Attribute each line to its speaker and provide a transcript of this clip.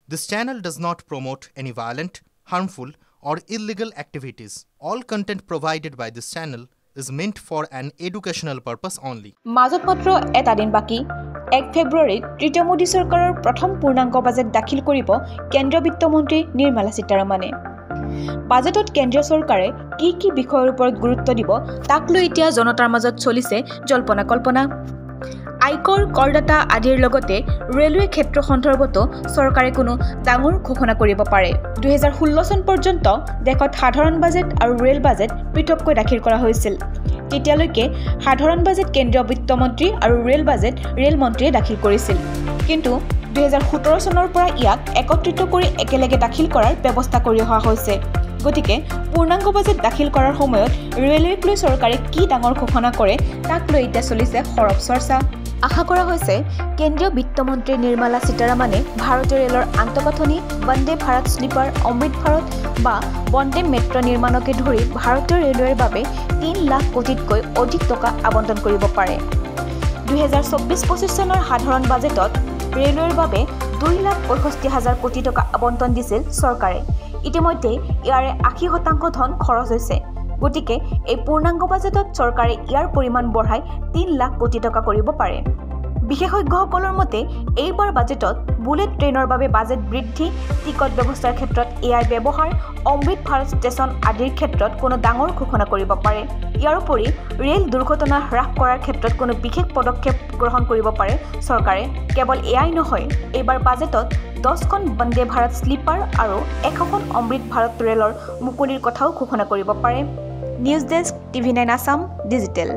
Speaker 1: This channel does not promote any violent, harmful, or illegal activities. All content provided by this channel is meant for an educational purpose only.
Speaker 2: মাজত মাত্ৰ এটা দিন বাকি 1 ফেব্ৰুৱাৰীত তৃতীয় মোদী চৰকাৰৰ প্ৰথম পূৰ্ণাংগ বাজেট দাখিল কৰিব কেন্দ্ৰীয় বিত্তমন্ত্ৰী নিৰ্মলা সীতাৰমণে। বাজেটত কেন্দ্ৰীয় চৰকাৰে কি বিষয়ৰ ওপৰত গুৰুত্ব দিব তাক লৈ এতিয়া জনতাৰ মাজত চলিছে জল্পনা কল্পনা। আয়কৰ কৰদাতা আদিৰ লগতে ৰেলৱে ক্ষেত্ৰ সন্দৰ্ভতো চৰকাৰে কোনো ডাঙৰ ঘোষণা কৰিব পাৰে। 2016 চন পৰ্যন্ত দেশত সাধাৰণ বাজেট আৰু ৰেল বাজেট পৃথককৈ দাখিল কৰা হৈছিল। তেতিয়ালৈকে সাধাৰণ বাজেট কেন্দ্ৰীয় বিত্তমন্ত্ৰী আৰু ৰেল বাজেট ৰেল মন্ত্ৰীয়ে দাখিল কৰিছিল। কিন্তু 2017 চনৰ পৰা ইয়াক একত্ৰিত কৰি একেলগে দাখিল কৰাৰ ব্যৱস্থা কৰি অহা হৈছে। গতিকে পূৰ্ণাংগ বাজেট দাখিল কৰাৰ সময়ত ৰেলৱেক লৈ চৰকাৰে কি ডাঙৰ ঘোষণা কৰে তাক লৈ এতিয়া চলিছে সৰব চৰ্চা। আশা কৰা হৈছে কেন্দ্ৰীয় বিত্তমন্ত্ৰী নিৰ্মলা সীতাৰমণে ভাৰতীয় ৰেলৰ আন্তঃগাঁথনি বন্দে ভাৰত স্লিপাৰ অমৃত ভাৰত বা বন্দে মেট্ৰ নিৰ্মাণকে ধৰি ভাৰতীয় ৰেলৱেৰ বাবে 3 লাখ কোটিতকৈ অধিক টকা আবণ্টন কৰিব পাৰে। 2024-25 চনৰ সাধাৰণ বাজেটত ৰেলৱেৰ বাবে 2,65,000 কোটি টকা আবণ্টন দিছিল চৰকাৰে। ইতিমধ্যে ইয়াৰে 80% ধন খৰচ হৈছে। গতিকে এই পূৰ্ণাংগ বাজেটত চৰকাৰে ইয়াৰ পৰিমাণ বঢ়াই 3 লাখ কোটি টকা কৰিব পাৰে। বিশেষজ্ঞসকলৰ মতে এইবাৰ বাজেটত বুলেট ট্ৰেইনৰ বাবে বাজেট বৃদ্ধি, টিকট ব্যৱস্থাৰ ক্ষেত্ৰত এআই ব্যৱহাৰ, অমৃত ভাৰত ষ্টেচন আদিৰ ক্ষেত্ৰত কোনো ডাঙৰ ঘোষণা কৰিব পাৰে। ইয়াৰ উপৰি ৰেল দুৰ্ঘটনা হ্ৰাস কৰাৰ ক্ষেত্ৰত কোনো বিশেষ পদক্ষেপ গ্ৰহণ কৰিব পাৰে চৰকাৰে। কেৱল এআই নহয়, এইবাৰ বাজেটত 10খন বন্দে ভাৰত স্লিপাৰ আৰু 100খন অমৃত ভাৰত ৰেলৰ মুকলিৰ কথাও ঘোষণা কৰিব পাৰে। News desk, TV9 Assam digital.